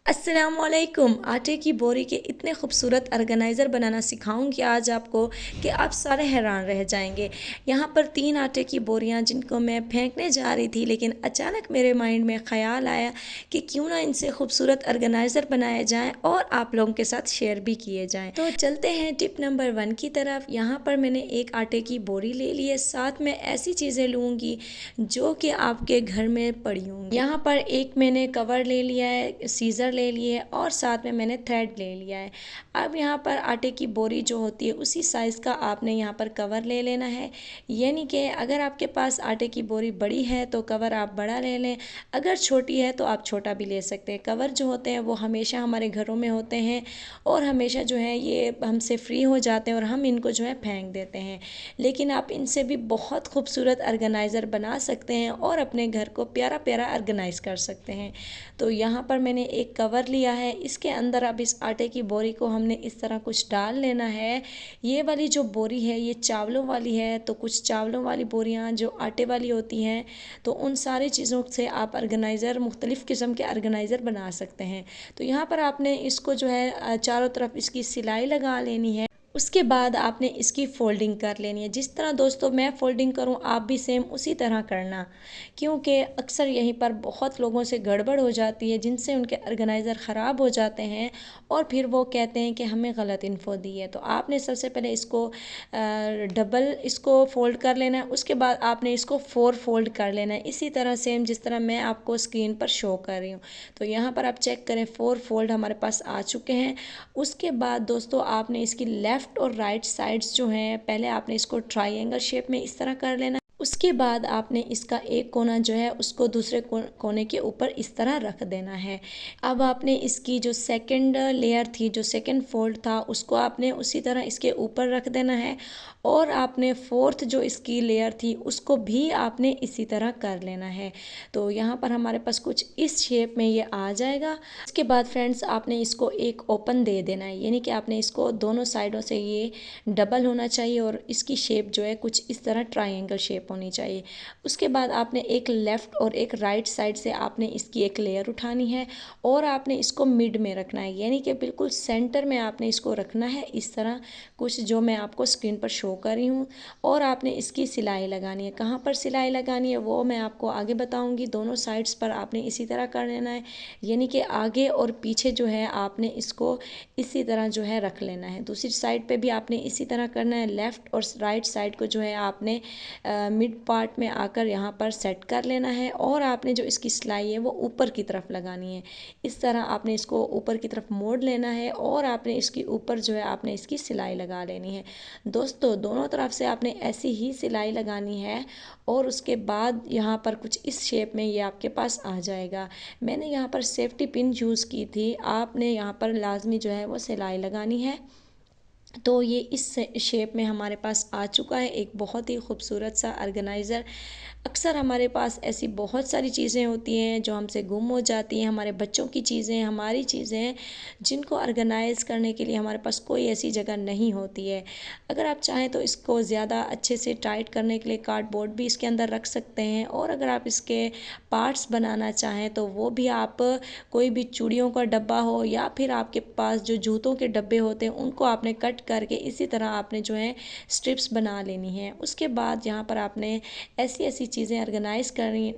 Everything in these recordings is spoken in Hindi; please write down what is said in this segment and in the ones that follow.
अस्सलामुअलैकुम। आटे की बोरी के इतने खूबसूरत ऑर्गेनाइज़र बनाना सिखाऊंगी आज आपको कि आप सारे हैरान रह जाएंगे। यहाँ पर 3 आटे की बोरियाँ जिनको मैं फेंकने जा रही थी, लेकिन अचानक मेरे माइंड में ख़्याल आया कि क्यों ना इनसे खूबसूरत ऑर्गेनाइज़र बनाए जाएं और आप लोगों के साथ शेयर भी किए जाएं। तो चलते हैं टिप नंबर 1 की तरफ। यहाँ पर मैंने एक आटे की बोरी ले ली है, साथ में ऐसी चीज़ें लूँगी जो कि आपके घर में पड़ी होंगी। यहाँ पर एक मैंने कवर ले लिया है, सीज़र ले लिए है और साथ में मैंने थ्रेड ले लिया है। अब यहाँ पर आटे की बोरी जो होती है उसी साइज़ का आपने यहाँ पर कवर ले लेना है। यानी कि अगर आपके पास आटे की बोरी बड़ी है तो कवर आप बड़ा ले लें, अगर छोटी है तो आप छोटा भी ले सकते हैं। कवर जो होते हैं वो हमेशा हमारे घरों में होते हैं और हमेशा जो है ये हमसे फ्री हो जाते हैं और हम इनको जो है फेंक देते हैं। लेकिन आप इनसे भी बहुत खूबसूरत ऑर्गेनाइज़र बना सकते हैं और अपने घर को प्यारा प्यारा ऑर्गेनाइज़ कर सकते हैं। तो यहाँ पर मैंने एक कवर लिया है, इसके अंदर अब इस आटे की बोरी को हमने इस तरह कुछ डाल लेना है। ये वाली जो बोरी है ये चावलों वाली है, तो कुछ चावलों वाली बोरियां जो आटे वाली होती हैं, तो उन सारी चीज़ों से आप ऑर्गेनाइज़र मुख्तलिफ़ किस्म के ऑर्गेनाइज़र बना सकते हैं। तो यहाँ पर आपने इसको जो है चारों तरफ इसकी सिलाई लगा लेनी है। उसके बाद आपने इसकी फ़ोल्डिंग कर लेनी है। जिस तरह दोस्तों मैं फ़ोल्डिंग करूं आप भी सेम उसी तरह करना, क्योंकि अक्सर यहीं पर बहुत लोगों से गड़बड़ हो जाती है जिनसे उनके ऑर्गेनाइज़र ख़राब हो जाते हैं और फिर वो कहते हैं कि हमें गलत इन्फो दी है। तो आपने सबसे पहले इसको डबल इसको फ़ोल्ड कर लेना है, उसके बाद आपने इसको 4 फोल्ड कर लेना है, इसी तरह सेम जिस तरह मैं आपको स्क्रीन पर शो कर रही हूँ। तो यहाँ पर आप चेक करें 4 फोल्ड हमारे पास आ चुके हैं। उसके बाद दोस्तों आपने इसकी लेफ़्ट और राइट साइड्स जो हैं, पहले आपने इसको ट्रायंगल शेप में इस तरह कर लेना। उसके बाद आपने इसका एक कोना जो है उसको दूसरे कोने के ऊपर इस तरह रख देना है। अब आपने इसकी जो सेकंड लेयर थी, जो सेकंड फोल्ड था, उसको आपने उसी तरह इसके ऊपर रख देना है और आपने फोर्थ जो इसकी लेयर थी उसको भी आपने इसी तरह कर लेना है। तो यहाँ पर हमारे पास कुछ इस शेप में ये आ जाएगा। उसके बाद फ्रेंड्स आपने इसको एक ओपन दे देना है, यानी कि आपने इसको दोनों साइडों से ये डबल होना चाहिए और इसकी शेप जो है कुछ इस तरह ट्रायंगल शेप होनी चाहिए। उसके बाद आपने एक लेफ़्ट और एक राइट साइड से आपने इसकी एक लेयर उठानी है और आपने इसको मिड में रखना है, यानी कि बिल्कुल सेंटर में आपने इसको रखना है, इस तरह कुछ जो मैं आपको स्क्रीन पर शो कर रही हूँ। और आपने इसकी सिलाई लगानी है। कहाँ पर सिलाई लगानी है वो मैं आपको आगे बताऊँगी। दोनों साइड्स पर आपने इसी तरह कर लेना है, यानी कि आगे और पीछे जो है आपने इसको इसी तरह जो है रख लेना है। दूसरी साइड पे भी आपने इसी तरह करना है। लेफ़्ट और राइट साइड को जो है आपने मिड पार्ट में आकर यहाँ पर सेट कर लेना है और आपने जो इसकी सिलाई है वो ऊपर की तरफ लगानी है। इस तरह आपने इसको ऊपर की तरफ मोड़ लेना है और आपने इसके ऊपर जो है आपने इसकी सिलाई लगा लेनी है। दोस्तों दोनों तरफ से आपने ऐसी ही सिलाई लगानी है और उसके बाद यहाँ पर कुछ इस शेप में ये आपके पास आ जाएगा। मैंने यहाँ पर सेफ्टी पिन यूज़ की थी, आपने यहाँ पर लाजमी जो है वो सिलाई लगानी है। तो ये इस शेप में हमारे पास आ चुका है एक बहुत ही खूबसूरत सा ऑर्गेनाइज़र। अक्सर हमारे पास ऐसी बहुत सारी चीज़ें होती हैं जो हमसे गुम हो जाती हैं, हमारे बच्चों की चीज़ें, हमारी चीज़ें, जिनको ऑर्गेनाइज़ करने के लिए हमारे पास कोई ऐसी जगह नहीं होती है। अगर आप चाहें तो इसको ज़्यादा अच्छे से टाइट करने के लिए कार्डबोर्ड भी इसके अंदर रख सकते हैं और अगर आप इसके पार्ट्स बनाना चाहें तो वो भी आप कोई भी चूड़ियों का डब्बा हो या फिर आपके पास जो जूतों के डब्बे होते हैं उनको आपने कट करके इसी तरह आपने जो है स्ट्रिप्स बना लेनी है। उसके बाद यहाँ पर आपने ऐसी ऐसी चीज़ें ऑर्गेनाइज़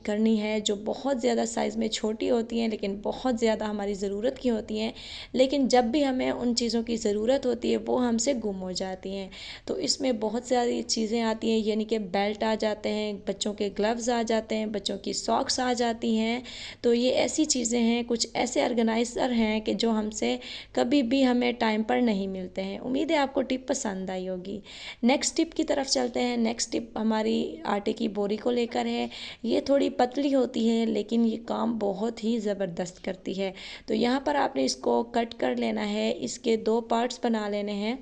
करनी है जो बहुत ज़्यादा साइज़ में छोटी होती हैं लेकिन बहुत ज़्यादा हमारी ज़रूरत की होती हैं, लेकिन जब भी हमें उन चीज़ों की ज़रूरत होती है वो हमसे गुम हो जाती हैं। तो इसमें बहुत सारी चीज़ें आती हैं, यानी कि बेल्ट आ जाते हैं, बच्चों के ग्लव्स आ जाते हैं, बच्चों की सॉक्स आ जाती हैं। तो ये ऐसी चीज़ें हैं, कुछ ऐसे ऑर्गेनाइज़र हैं कि जो हमसे कभी भी हमें टाइम पर नहीं मिलते हैं। उम्मीद है आपको टिप पसंद आई होगी। नेक्स्ट टिप की तरफ चलते हैं। नेक्स्ट टिप हमारी आटे की बोरी को लेकर है। ये थोड़ी पतली होती है लेकिन ये काम बहुत ही ज़बरदस्त करती है। तो यहाँ पर आपने इसको कट कर लेना है, इसके 2 पार्ट्स बना लेने हैं।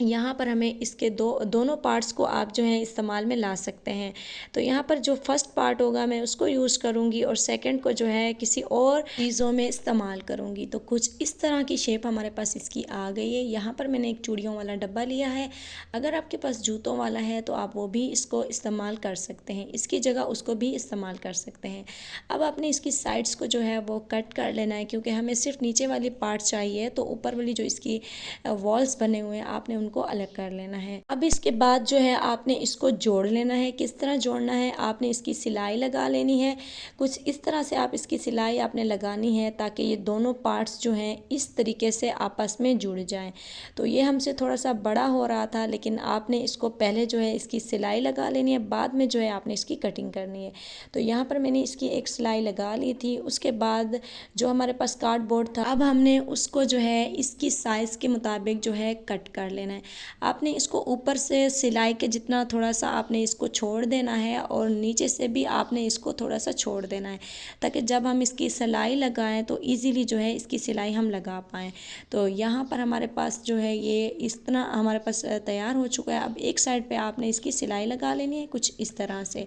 यहाँ पर हमें इसके दोनों पार्ट्स को आप जो है इस्तेमाल में ला सकते हैं। तो यहाँ पर जो फर्स्ट पार्ट होगा मैं उसको यूज़ करूँगी और सेकंड को जो है किसी और चीज़ों में इस्तेमाल करूँगी। तो कुछ इस तरह की शेप हमारे पास इसकी आ गई है। यहाँ पर मैंने एक चूड़ियों वाला डब्बा लिया है। अगर आपके पास जूतों वाला है तो आप वो भी इसको इस्तेमाल कर सकते हैं, इसकी जगह उसको भी इस्तेमाल कर सकते हैं। अब आपने इसकी साइड्स को जो है वो कट कर लेना है, क्योंकि हमें सिर्फ नीचे वाली पार्ट चाहिए। तो ऊपर वाली जो इसकी वॉल्स बने हुए हैं आपने उनको अलग कर लेना है। अब इसके बाद जो है आपने इसको जोड़ लेना है। किस तरह जोड़ना है, आपने इसकी सिलाई लगा लेनी है। कुछ इस तरह से आप इसकी सिलाई आपने लगानी है ताकि ये दोनों पार्ट्स जो हैं इस तरीके से आपस में जुड़ जाएं। तो ये हमसे थोड़ा सा बड़ा हो रहा था, लेकिन आपने इसको पहले जो है इसकी सिलाई लगा लेनी है, बाद में जो है आपने इसकी कटिंग करनी है। तो यहाँ पर मैंने इसकी एक सिलाई लगा ली थी। उसके बाद जो हमारे पास कार्डबोर्ड था, अब हमने उसको जो है इसकी साइज़ के मुताबिक जो है कट कर लेना है। आपने इसको ऊपर से सिलाई के जितना थोड़ा सा आपने इसको छोड़ देना है और नीचे से भी आपने इसको थोड़ा सा छोड़ देना है, ताकि जब हम इसकी सिलाई लगाएं तो इजीली जो है इसकी सिलाई हम लगा पाएँ। तो यहाँ पर हमारे पास जो है ये इस तरह हमारे पास तैयार हो चुका है। अब एक साइड पे आपने इसकी सिलाई लगा लेनी है कुछ इस तरह से।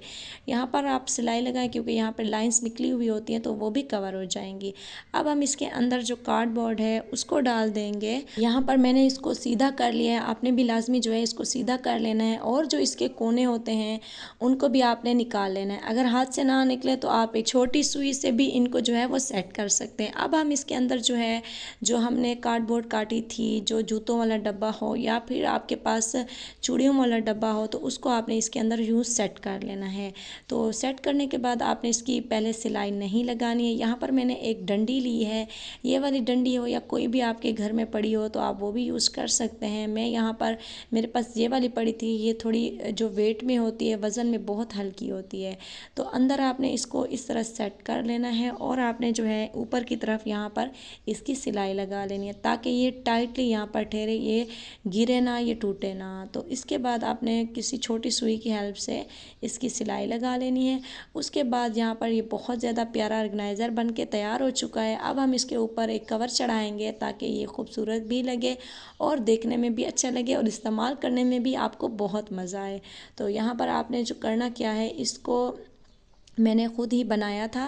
यहाँ पर आप सिलाई लगाएं क्योंकि यहाँ पर लाइंस निकली हुई होती हैं तो वो भी कवर हो जाएंगी। अब हम इसके अंदर जो कार्डबोर्ड है उसको डाल देंगे। यहाँ पर मैंने इसको सीधा कर लिया है, आपने भी लाजमी जो है इसको सीधा कर लेना है और जो इसके कोने होते हैं उनको भी आपने निकाल लेना है। अगर हाथ से ना निकले तो आप एक छोटी सुई से भी इनको जो है वो सेट कर सकते हैं। अब हम इसके अंदर जो है जो हमने कार्डबोर्ड काटी थी, जो जूतों वाला डब्बा हो या फिर आपके पास चूड़ियों वाला डब्बा हो, तो उसको आपने इसके अंदर यूँ सेट कर लेना है। तो सेट करने के बाद आपने इसकी पहले सिलाई नहीं लगानी है। यहाँ पर मैंने एक डंडी ली है, ये वाली डंडी हो या कोई भी आपके घर में पड़ी हो तो आप वो भी यूज़ कर सकते हैं। मैं यहाँ पर मेरे पास ये वाली पड़ी थी, ये थोड़ी जो वेट में होती है, वज़न में बहुत हल्की होती है। तो अंदर आपने इसको इस तरह सेट कर लेना है और आपने जो है ऊपर की तरफ यहाँ पर इसकी सिलाई लगा लेनी है ताकि ये टाइटली यहाँ पर ठहरे, ये गिरे ना, ये टूटे ना। तो इसके बाद आपने किसी छोटी सुई की हेल्प से इसकी सिलाई लगा लेनी है। उसके बाद यहाँ पर ये बहुत ज़्यादा प्यारा ऑर्गेनाइज़र बन के तैयार हो चुका है। अब हम इसके ऊपर एक कवर चढ़ाएंगे ताकि ये खूबसूरत भी लगे और देखने में भी अच्छा लगे और इस्तेमाल करने में भी आपको बहुत मज़ा आए। तो यहाँ पर आपने जो करना क्या है, इसको मैंने ख़ुद ही बनाया था।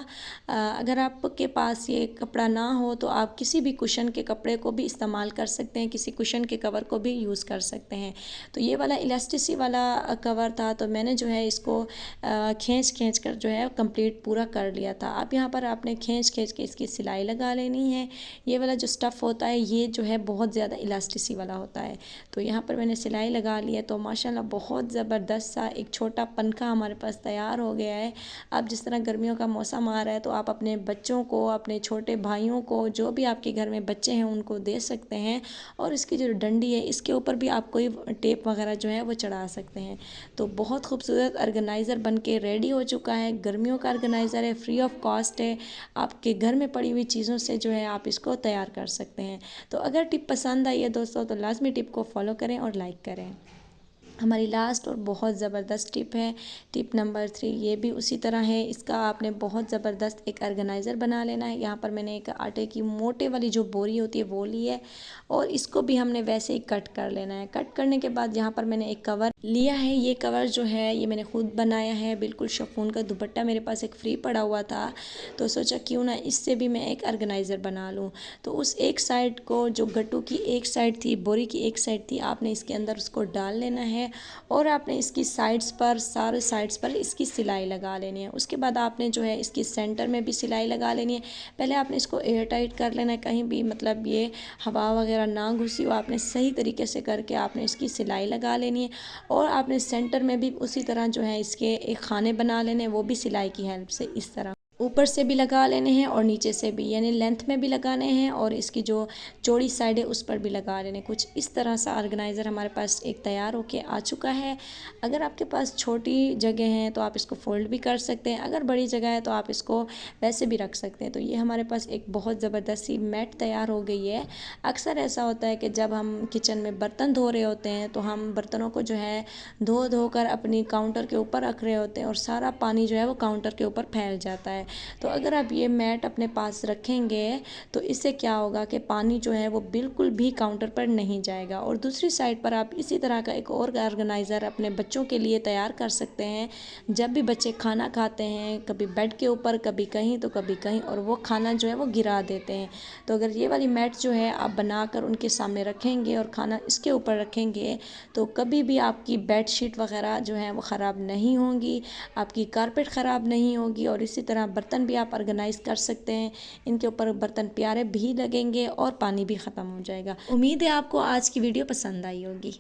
अगर आपके पास ये कपड़ा ना हो तो आप किसी भी कुशन के कपड़े को भी इस्तेमाल कर सकते हैं, किसी कुशन के कवर को भी यूज़ कर सकते हैं। तो ये वाला इलास्टिसी वाला कवर था, तो मैंने जो है इसको खींच कर जो है कंप्लीट पूरा कर लिया था। अब यहाँ पर आपने खींच के इसकी सिलाई लगा लेनी है। ये वाला जो स्टफ़ होता है ये जो है बहुत ज़्यादा इलास्टिसी वाला होता है। तो यहाँ पर मैंने सिलाई लगा ली है। तो माशाल्लाह बहुत ज़बरदस्त सा एक छोटा पंखा हमारे पास तैयार हो गया है। अब जिस तरह गर्मियों का मौसम आ रहा है तो आप अपने बच्चों को, अपने छोटे भाइयों को, जो भी आपके घर में बच्चे हैं उनको दे सकते हैं। और इसकी जो डंडी है इसके ऊपर भी आप कोई टेप वगैरह जो है वो चढ़ा सकते हैं। तो बहुत खूबसूरत ऑर्गेनाइज़र बन के रेडी हो चुका है। गर्मियों का ऑर्गेनाइज़र है, फ्री ऑफ कॉस्ट है। आपके घर में पड़ी हुई चीज़ों से जो है आप इसको तैयार कर सकते हैं। तो अगर टिप पसंद आई है दोस्तों तो लाजमी टिप को फॉलो करें और लाइक करें। हमारी लास्ट और बहुत ज़बरदस्त टिप है, टिप नंबर 3। ये भी उसी तरह है। इसका आपने बहुत ज़बरदस्त एक ऑर्गेनाइज़र बना लेना है। यहाँ पर मैंने एक आटे की मोटे वाली जो बोरी होती है वो ली है और इसको भी हमने वैसे ही कट कर लेना है। कट करने के बाद यहाँ पर मैंने एक कवर लिया है। ये कवर जो है ये मैंने खुद बनाया है, बिल्कुल शिफॉन का दुपट्टा मेरे पास एक फ्री पड़ा हुआ था, तो सोचा क्यों ना इससे भी मैं एक ऑर्गेनाइज़र बना लूँ। तो उस एक साइड को, जो गट्टू की एक साइड थी, बोरी की एक साइड थी, आपने इसके अंदर उसको डाल लेना है और आपने इसकी साइड्स पर, सारे साइड्स पर इसकी सिलाई लगा लेनी है। उसके बाद आपने जो है इसकी सेंटर में भी सिलाई लगा लेनी है। पहले आपने इसको एयर टाइट कर लेना है, कहीं भी मतलब ये हवा वगैरह ना घुसी हो। आपने सही तरीके से करके आपने इसकी सिलाई लगा लेनी है और आपने सेंटर में भी उसी तरह जो है इसके एक खाने बना लेने हैं, वो भी सिलाई की हेल्प से इस तरह ऊपर से भी लगा लेने हैं और नीचे से भी, यानी लेंथ में भी लगाने हैं और इसकी जो चौड़ी साइड है उस पर भी लगा लेने। कुछ इस तरह सा ऑर्गेनाइज़र हमारे पास एक तैयार होके आ चुका है। अगर आपके पास छोटी जगह है तो आप इसको फोल्ड भी कर सकते हैं, अगर बड़ी जगह है तो आप इसको वैसे भी रख सकते हैं। तो ये हमारे पास एक बहुत ज़बरदस्त सी मैट तैयार हो गई है। अक्सर ऐसा होता है कि जब हम किचन में बर्तन धो रहे होते हैं तो हम बर्तनों को जो है धो कर अपनी काउंटर के ऊपर रख रहे होते हैं और सारा पानी जो है वो काउंटर के ऊपर फैल जाता है। है। तो अगर आप ये मैट अपने पास रखेंगे तो इससे क्या होगा कि पानी जो है वो बिल्कुल भी काउंटर पर नहीं जाएगा। और दूसरी साइड पर आप इसी तरह का एक और ऑर्गेनाइज़र अपने बच्चों के लिए तैयार कर सकते हैं। जब भी बच्चे खाना खाते हैं, कभी बेड के ऊपर, कभी कहीं तो कभी कहीं, और वो खाना जो है वो गिरा देते हैं, तो अगर ये वाली मैट जो है आप बनाकर उनके सामने रखेंगे और खाना इसके ऊपर रखेंगे तो कभी भी आपकी बेड शीट वगैरह जो है वो ख़राब नहीं होंगी, आपकी कारपेट ख़राब नहीं होगी। और इसी तरह बर्तन भी आप ऑर्गेनाइज़ कर सकते हैं, इनके ऊपर बर्तन प्यारे भी लगेंगे और पानी भी ख़त्म हो जाएगा। उम्मीद है आपको आज की वीडियो पसंद आई होगी।